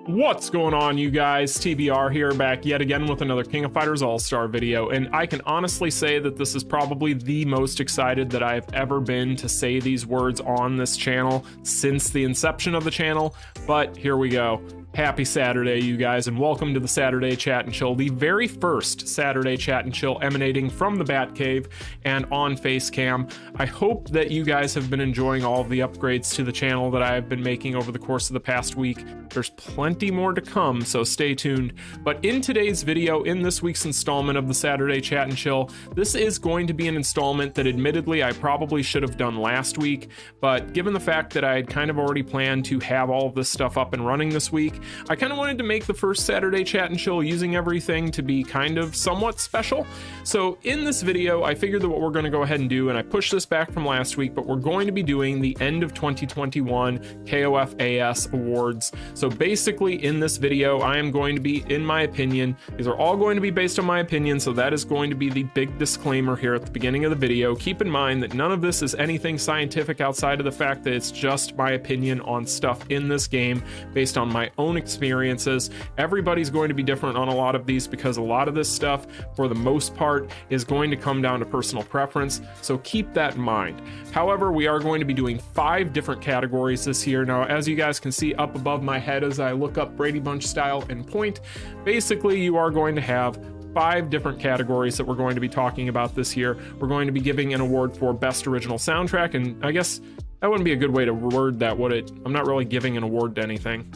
What's going on, you guys? TBR here, back yet again with another King of Fighters All-Star video, and I can honestly say that this is probably the most excited that I've ever been to say these words on this channel since the inception of the channel, but here we go. Happy Saturday, you guys, and welcome to the Saturday Chat and Chill, the very first Saturday Chat and Chill emanating from the Batcave and on Facecam. I hope that you guys have been enjoying all of the upgrades to the channel that I have been making over the course of the past week. There's plenty more to come, so stay tuned. But in today's video, in this week's installment of the Saturday Chat and Chill, this is going to be an installment that admittedly I probably should have done last week, but given the fact that I had kind of already planned to have all of this stuff up and running this week, I kind of wanted to make the first Saturday Chat and Chill using everything to be kind of somewhat special. So in this video, I figured that what we're going to go ahead and do, and I pushed this back from last week, but we're going to be doing the end of 2021 KOFAS awards. So basically in this video, I am going to be, in my opinion, these are all going to be based on my opinion, so that is going to be the big disclaimer here at the beginning of the video. Keep in mind that none of this is anything scientific outside of the fact that it's just my opinion on stuff in this game based on my own experiences. Everybody's going to be different on a lot of these because a lot of this stuff, for the most part, is going to come down to personal preference, so keep that in mind. However, we are going to be doing 5 different categories this year. Now, as you guys can see up above my head as I look up Brady Bunch style and point, basically you are going to have 5 different categories that we're going to be talking about this year. We're going to be giving an award for Best Original Soundtrack, and I guess that wouldn't be a good way to word that, would it? I'm not really giving an award to anything.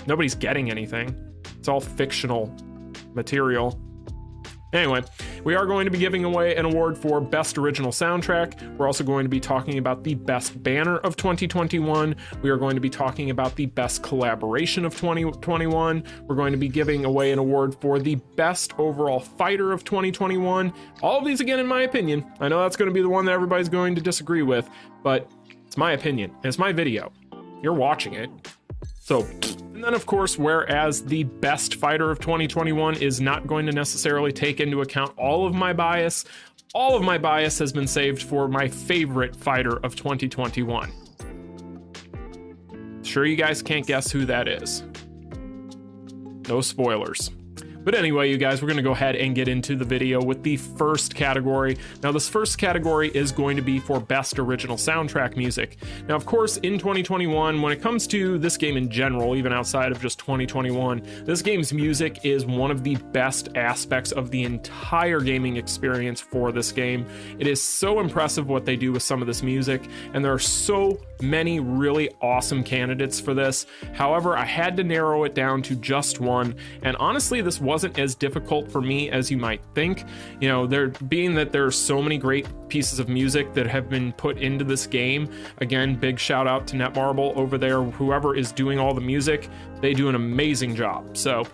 Nobody's getting anything. It's all fictional material. Anyway, we are going to be giving away an award for Best Original Soundtrack. We're also going to be talking about the Best Banner of 2021. We are going to be talking about the Best Collaboration of 2021. We're going to be giving away an award for the Best Overall Fighter of 2021. All of these, again, in my opinion. I know that's going to be the one that everybody's going to disagree with, but it's my opinion, and it's my video. You're watching it. So, and then of course, whereas the Best Fighter of 2021 is not going to necessarily take into account all of my bias has been saved for my favorite fighter of 2021. Sure, you guys can't guess who that is. No spoilers. But anyway, you guys, we're going to go ahead and get into the video with the first category. Now, this first category is going to be for Best Original Soundtrack Music. Now, of course, in 2021, when it comes to this game in general, even outside of just 2021, this game's music is one of the best aspects of the entire gaming experience for this game. It is so impressive what they do with some of this music, and there are so many really awesome candidates for this. However, I had to narrow it down to just one, and honestly, this wasn't as difficult for me as you might think. You know, there being that there are so many great pieces of music that have been put into this game. Again, big shout out to Netmarble over there. Whoever is doing all the music, they do an amazing job. So,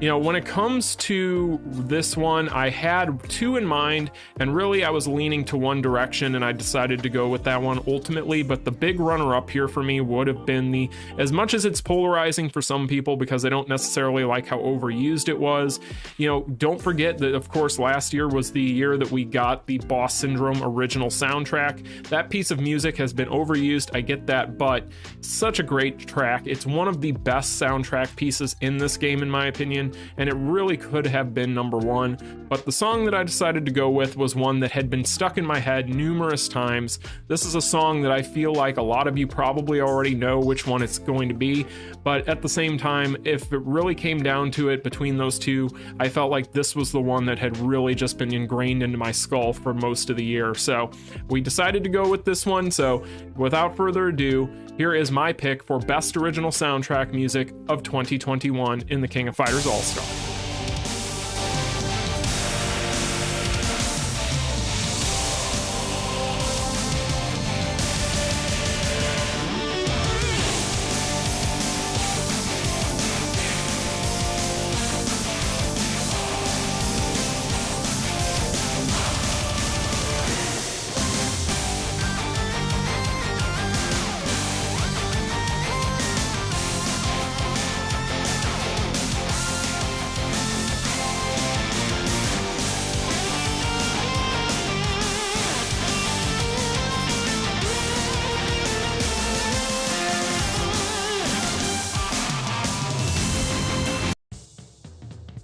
you know, when it comes to this one, I had 2 in mind, and really I was leaning to one direction, and I decided to go with that one ultimately. But the big runner-up here for me would have been the, as much as it's polarizing for some people because they don't necessarily like how overused it was, you know, don't forget that, of course, last year was the year that we got the Boss Syndrome original soundtrack. That piece of music has been overused, I get that, but such a great track. It's one of the best soundtrack pieces in this game, in my opinion, and it really could have been number 1. But the song that I decided to go with was one that had been stuck in my head numerous times. This is a song that I feel like a lot of you probably already know which one it's going to be, but at the same time, if it really came down to it between those 2, I felt like this was the one that had really just been ingrained into my skull for most of the year. So we decided to go with this one. So without further ado, here is my pick for Best Original Soundtrack Music of 2021 in the King of Fighters All-Star.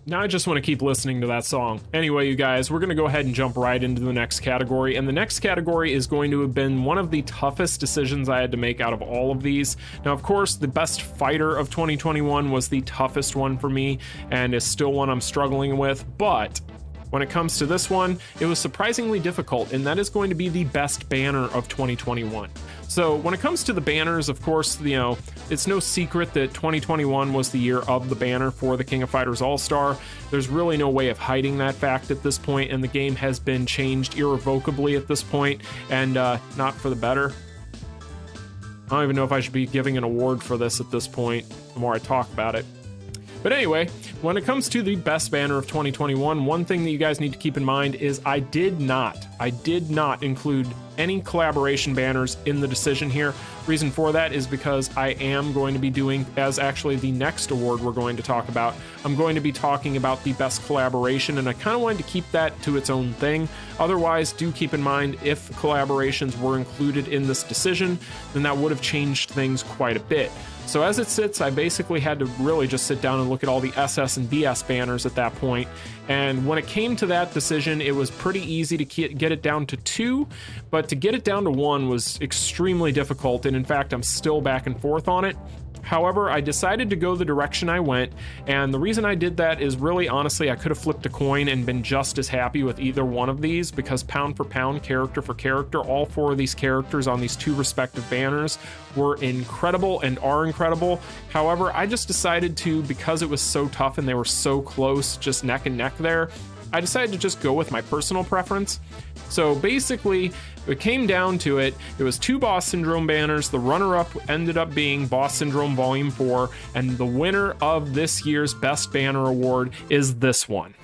Now I just want to keep listening to that song. Anyway, you guys, we're going to go ahead and jump right into the next category. And the next category is going to have been one of the toughest decisions I had to make out of all of these. Now, of course, the best fighter of 2021 was the toughest one for me and is still one I'm struggling with. But when it comes to this one, it was surprisingly difficult, and that is going to be the best banner of 2021. So when it comes to the banners, of course, you know, it's no secret that 2021 was the year of the banner for the King of Fighters All-Star. There's really no way of hiding that fact at this point, and the game has been changed irrevocably at this point, and not for the better. I don't even know if I should be giving an award for this at this point, the more I talk about it. But anyway, when it comes to the best banner of 2021, one thing that you guys need to keep in mind is I did not include any collaboration banners in the decision here. Reason for that is because I am going to be doing, as actually the next award we're going to talk about, I'm going to be talking about the best collaboration, and I kind of wanted to keep that to its own thing. Otherwise, do keep in mind if collaborations were included in this decision, then that would have changed things quite a bit. So as it sits, I basically had to really just sit down and look at all the SS and BS banners at that point. And when it came to that decision, it was pretty easy to get it down to 2, but to get it down to 1 was extremely difficult. And in fact, I'm still back and forth on it. However, I decided to go the direction I went, and the reason I did that is really honestly I could have flipped a coin and been just as happy with either one of these, because pound for pound, character for character, all 4 of these characters on these 2 respective banners were incredible and are incredible. However, I just decided to, because it was so tough and they were so close, just neck and neck there, I decided to just go with my personal preference. So basically, it came down to it. It was 2 Boss Syndrome banners. The runner-up ended up being Boss Syndrome Volume 4, and the winner of this year's Best Banner Award is this one.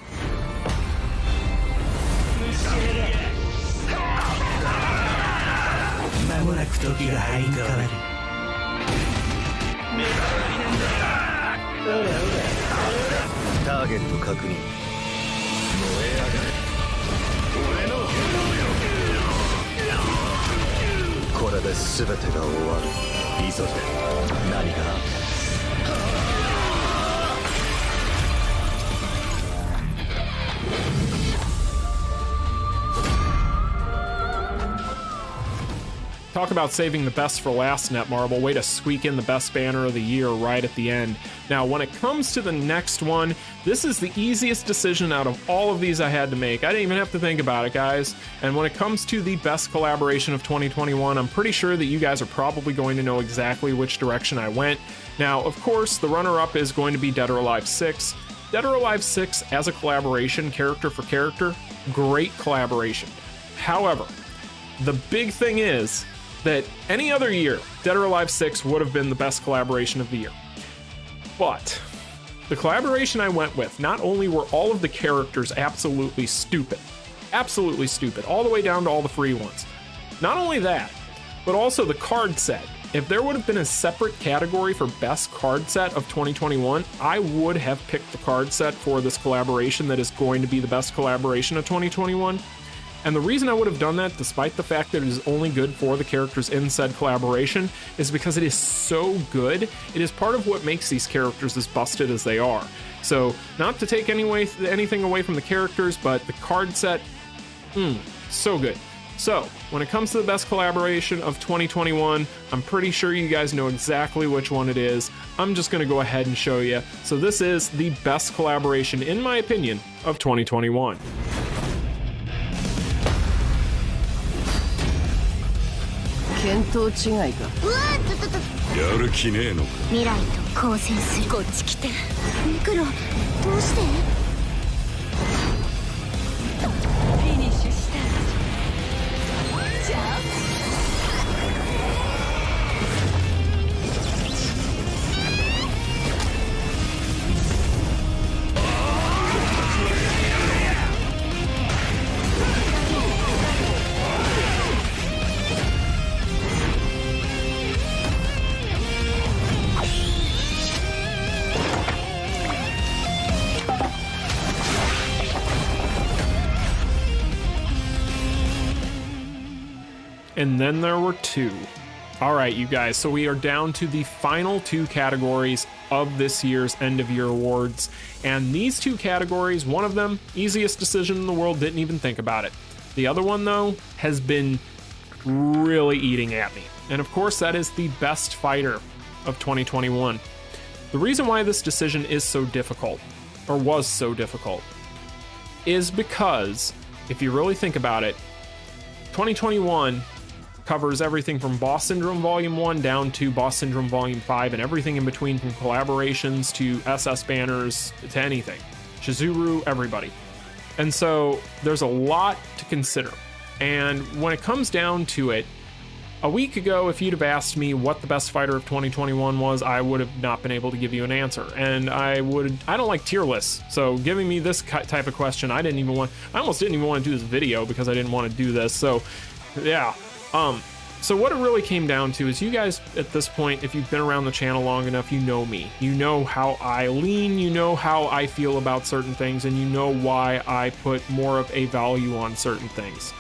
Talk about saving the best for last, Netmarble. Way to squeak in the best banner of the year right at the end. Now, when it comes to the next one, this is the easiest decision out of all of these I had to make. I didn't even have to think about it, guys. And when it comes to the best collaboration of 2021, I'm pretty sure that you guys are probably going to know exactly which direction I went. Now, of course, the runner-up is going to be Dead or Alive 6. Dead or Alive 6 as a collaboration, character for character, great collaboration. However, the big thing is that any other year, Dead or Alive 6 would have been the best collaboration of the year. But the collaboration I went with, not only were all of the characters absolutely stupid, all the way down to all the free ones. Not only that, but also the card set. If there would have been a separate category for best card set of 2021, I would have picked the card set for this collaboration that is going to be the best collaboration of 2021. And the reason I would have done that, despite the fact that it is only good for the characters in said collaboration, is because it is so good. It is part of what makes these characters as busted as they are. So, not to take anything away from the characters, but the card set, so good. So, when it comes to the best collaboration of 2021, I'm pretty sure you guys know exactly which one it is. I'm just going to go ahead and show you. So this is the best collaboration, in my opinion, of 2021. And then there were 2. All right, you guys, so we are down to the final two categories of this year's end of year awards. And these two categories, one of them, easiest decision in the world, didn't even think about it. The other one, though, has been really eating at me. And of course, that is the best fighter of 2021. The reason why this decision is so difficult, or was so difficult, is because, if you really think about it, 2021 covers everything from Boss Syndrome Volume 1 down to Boss Syndrome Volume 5 and everything in between, from collaborations to SS banners to anything. Chizuru, everybody. And so there's a lot to consider. And when it comes down to it, a week ago, if you'd have asked me what the best fighter of 2021 was, I would have not been able to give you an answer. And I don't like tier lists. So giving me this type of question, I almost didn't even want to do this video because I didn't want to do this. So yeah. So what it really came down to is, you guys at this point, if you've been around the channel long enough, you know me. You know how I lean, you know how I feel about certain things, and you know why I put more of a value on certain things.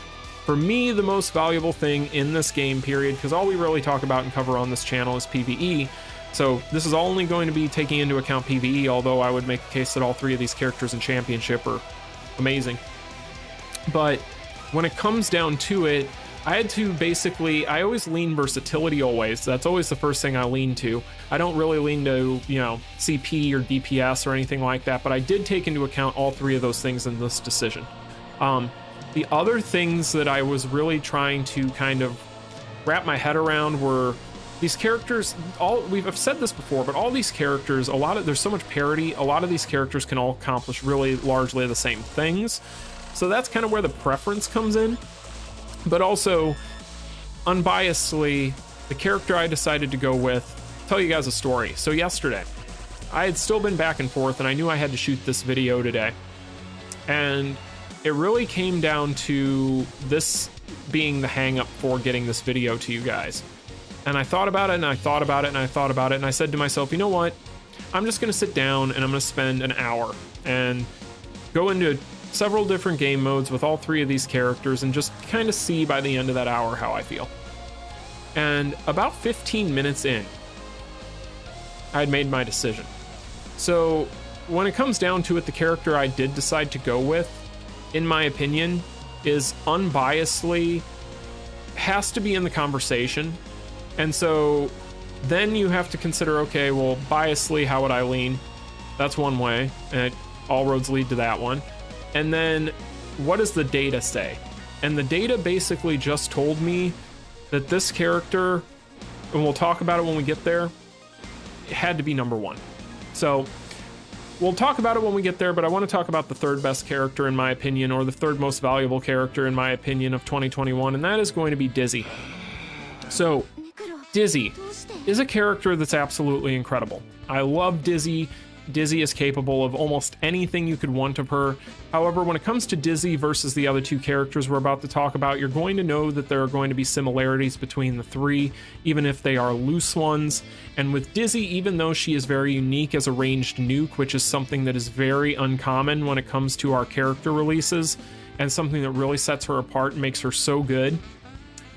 For me, the most valuable thing in this game, period, because all we really talk about and cover on this channel is PvE. So this is only going to be taking into account PvE, although I would make a case that all three of these characters in Championship are amazing. But when it comes down to it, I had to basically, I always lean versatility always. That's always the first thing I lean to. I don't really lean to, you know, CP or DPS or anything like that, but I did take into account all three of those things in this decision. The other things that I was really trying to kind of wrap my head around were these characters. I've said this before, but all these characters, there's so much parity. A lot of these characters can all accomplish really largely the same things. So that's kind of where the preference comes in. But also, unbiasedly, the character I decided to go with, tell you guys a story. So yesterday, I had still been back and forth, and I knew I had to shoot this video today. And it really came down to this being the hang up for getting this video to you guys. And I thought about it, and I thought about it, and I thought about it, and I said to myself, you know what? I'm just gonna sit down and I'm gonna spend an hour and go into several different game modes with all three of these characters and just kind of see by the end of that hour how I feel. And about 15 minutes in, I'd made my decision. So when it comes down to it, the character I did decide to go with, in my opinion, is unbiasedly has to be in the conversation. And so then you have to consider, okay, well, biasedly, how would I lean? That's one way, and all roads lead to that one. And then what does the data say? And the data basically just told me that this character, and we'll talk about it when we get there, it had to be number one. So we'll talk about it when we get there, but I want to talk about the third best character in my opinion, or the third most valuable character in my opinion of 2021, and that is going to be Dizzy. So Dizzy is a character that's absolutely incredible. I love Dizzy. Dizzy is capable of almost anything you could want of her. However, when it comes to Dizzy versus the other two characters we're about to talk about, you're going to know that there are going to be similarities between the three, even if they are loose ones. And with Dizzy, even though she is very unique as a ranged nuke, which is something that is very uncommon when it comes to our character releases, and something that really sets her apart and makes her so good,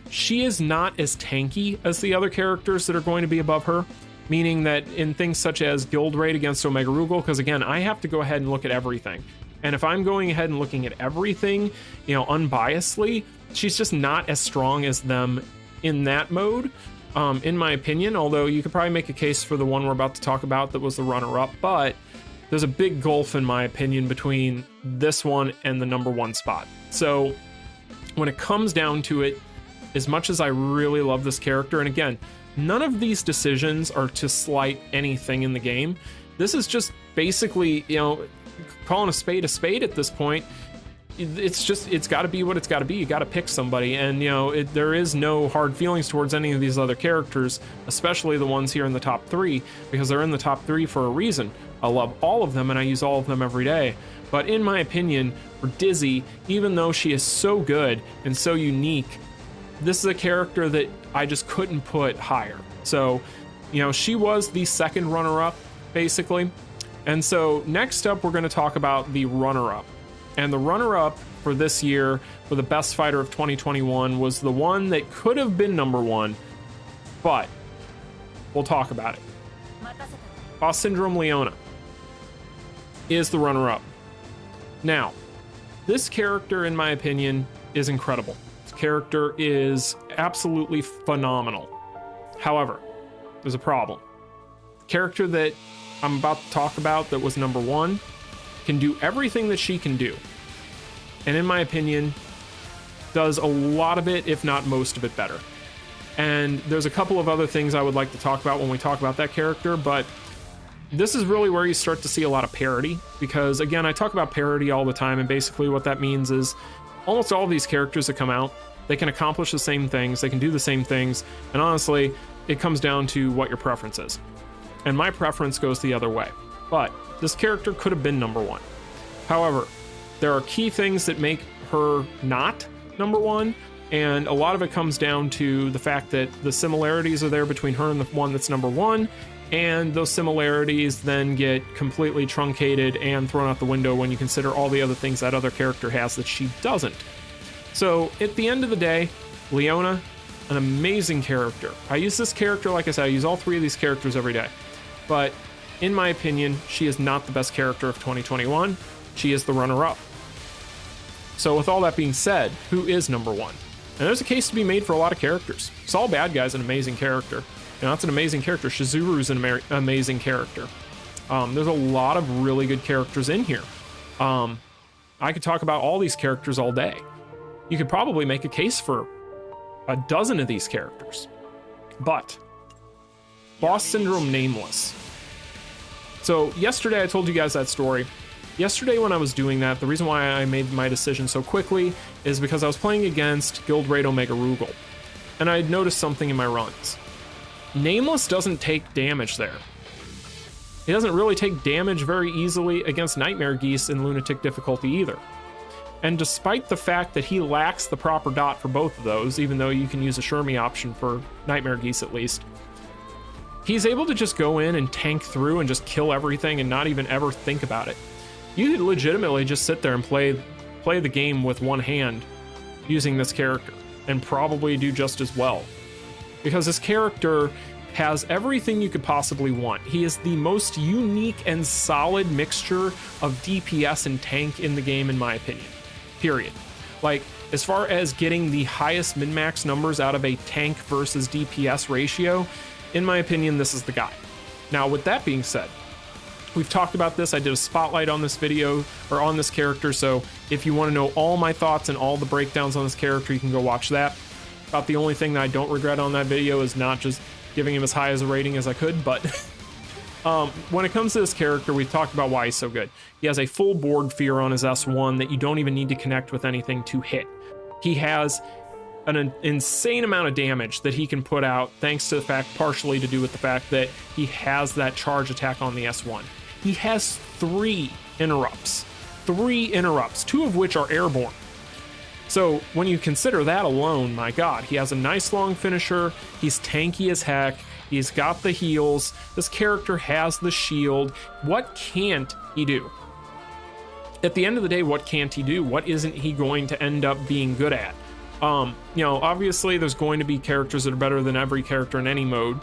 she is not as tanky as the other characters that are going to be above her. Meaning that in things such as guild raid against Omega Rugal, because again, I have to go ahead and look at everything. And if I'm going ahead and looking at everything, you know, unbiasedly, she's just not as strong as them in that mode, in my opinion. Although you could probably make a case for the one we're about to talk about that was the runner-up, but there's a big gulf, in my opinion, between this one and the number one spot. So when it comes down to it, as much as I really love this character, and again, none of these decisions are to slight anything in the game. This is just basically, you know, calling a spade at this point. It's got to be what it's got to be. You got to pick somebody, and you know, there is no hard feelings towards any of these other characters, especially the ones here in the top three, because they're in the top three for a reason. I love all of them, and I use all of them every day. But in my opinion, for Dizzy, even though she is so good and so unique, this is a character that I just couldn't put higher. So, you know, she was the second runner-up, basically. And so next up, we're going to talk about the runner-up. And the runner-up for this year, for the best fighter of 2021, was the one that could have been number one, but we'll talk about it. Boss Syndrome Leona is the runner-up. Now, this character, in my opinion, is incredible. This character is absolutely phenomenal. However, there's a problem. The character that I'm about to talk about that was number 1 can do everything that she can do. And in my opinion, does a lot of it, if not most of it, better. And there's a couple of other things I would like to talk about when we talk about that character, but this is really where you start to see a lot of parity, because again, I talk about parity all the time, and basically what that means is almost all of these characters that come out, they can accomplish the same things, they can do the same things, and honestly, it comes down to what your preference is. And my preference goes the other way. But this character could have been number 1. However, there are key things that make her not number 1, and a lot of it comes down to the fact that the similarities are there between her and the one that's number 1, and those similarities then get completely truncated and thrown out the window when you consider all the other things that other character has that she doesn't. So at the end of the day, Leona, an amazing character. I use this character, like I said, I use all 3 of these characters every day. But in my opinion, she is not the best character of 2021. She is the runner-up. So with all that being said, who is number 1? And there's a case to be made for a lot of characters. Saul Bad Guy's an amazing character. That's an amazing character. Shizuru's an amazing character. There's a lot of really good characters in here. I could talk about all these characters all day. You could probably make a case for a dozen of these characters. But Boss Syndrome Nameless. So yesterday I told you guys that story. Yesterday when I was doing that, the reason why I made my decision so quickly is because I was playing against Guild Raid Omega Rugal, and I had noticed something in my runs. Nameless doesn't take damage there. He doesn't really take damage very easily against Nightmare Geese in Lunatic difficulty either. And despite the fact that he lacks the proper dot for both of those, even though you can use a Shermie option for Nightmare Geese at least, he's able to just go in and tank through and just kill everything and not even ever think about it. You could legitimately just sit there and play the game with one hand using this character and probably do just as well. Because this character has everything you could possibly want. He is the most unique and solid mixture of DPS and tank in the game, in my opinion. Period. Like, as far as getting the highest min-max numbers out of a tank versus DPS ratio, in my opinion, this is the guy. Now, with that being said, we've talked about this. I did a spotlight on this video, or on this character, so if you want to know all my thoughts and all the breakdowns on this character, you can go watch that. About the only thing that I don't regret on that video is not just giving him as high as a rating as I could, but when it comes to this character, we've talked about why he's so good. He has a full board fear on his S1 that you don't even need to connect with anything to hit. He has an insane amount of damage that he can put out, thanks to the fact, partially to do with the fact that he has that charge attack on the S1. He has 3 interrupts, 2 of which are airborne. So when you consider that alone, my god, he has a nice long finisher, he's tanky as heck, he's got the heals, this character has the shield. What can't he do? At the end of the day, what can't he do? What isn't he going to end up being good at? You know, obviously there's going to be characters that are better than every character in any mode,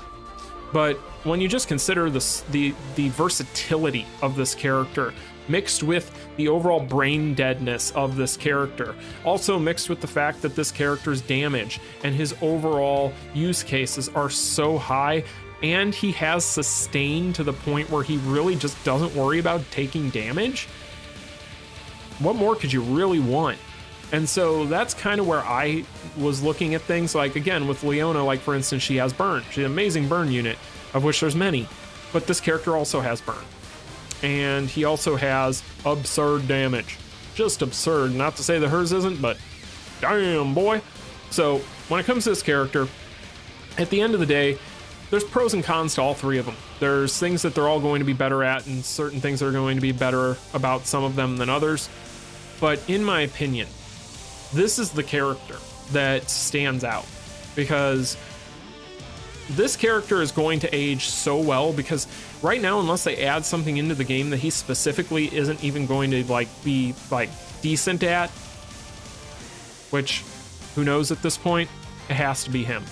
but when you just consider this, the versatility of this character, mixed with the overall brain deadness of this character, also mixed with the fact that this character's damage and his overall use cases are so high, and he has sustain to the point where he really just doesn't worry about taking damage, what more could you really want? And so that's kind of where I was looking at things. Like, again, with Leona, like for instance, she has burn. She's an amazing burn unit, of which there's many, but this character also has burn. And he also has absurd damage. Just absurd. Not to say that hers isn't, but damn, boy. So when it comes to this character, at the end of the day, there's pros and cons to all 3 of them. There's things that they're all going to be better at, and certain things that are going to be better about some of them than others. But in my opinion, this is the character that stands out, because this character is going to age so well, because right now, unless they add something into the game that he specifically isn't even going to be decent at, which who knows at this point, it has to be him.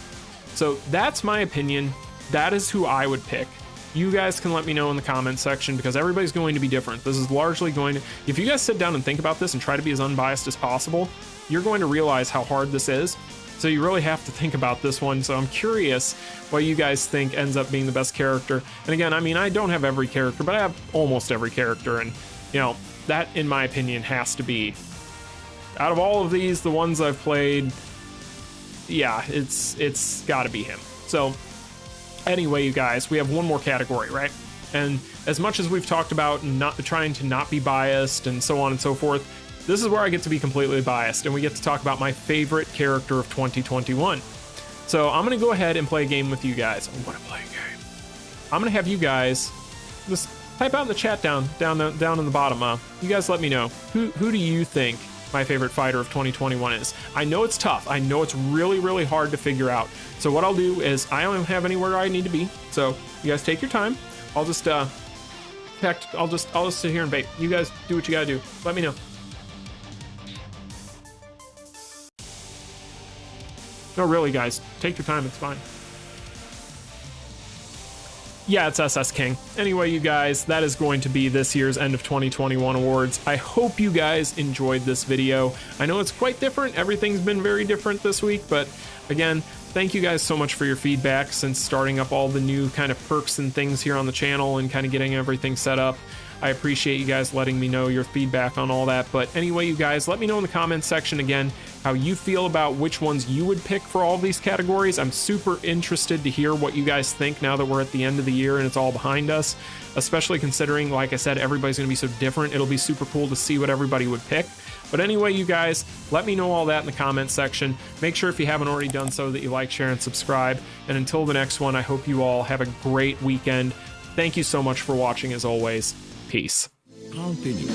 So that's my opinion. That is who I would pick. You guys can let me know in the comment section, because everybody's going to be different. This is largely going to, if you guys sit down and think about this and try to be as unbiased as possible, you're going to realize how hard this is. So you really have to think about this one. So I'm curious what you guys think ends up being the best character. And again, I mean, I don't have every character, but I have almost every character. And, you know, that, in my opinion, has to be, out of all of these, the ones I've played, yeah, it's got to be him. So anyway, you guys, we have one more category, right? And as much as we've talked about not trying to not be biased and so on and so forth, this is where I get to be completely biased, and we get to talk about my favorite character of 2021. So I'm gonna go ahead and play a game with you guys. I want to play a game. I'm gonna have you guys just type out in the chat down in the bottom. You guys let me know who do you think my favorite fighter of 2021 is. I know it's tough. I know it's really hard to figure out. So what I'll do is, I don't have anywhere I need to be. So you guys take your time. I'll just I'll just sit here and bait. You guys do what you gotta do. Let me know. No, really, guys, take your time. It's fine. Yeah, it's SS King. Anyway, you guys, that is going to be this year's End of 2021 awards. I hope you guys enjoyed this video. I know it's quite different. Everything's been very different this week, but again, thank you guys so much for your feedback since starting up all the new kind of perks and things here on the channel and kind of getting everything set up. I appreciate you guys letting me know your feedback on all that. But anyway, you guys, let me know in the comments section again how you feel about which ones you would pick for all these categories. I'm super interested to hear what you guys think now that we're at the end of the year and it's all behind us, especially considering, like I said, everybody's going to be so different. It'll be super cool to see what everybody would pick. But anyway, you guys, let me know all that in the comments section. Make sure if you haven't already done so that you like, share, and subscribe. And until the next one, I hope you all have a great weekend. Thank you so much for watching as always. Peace. Continue.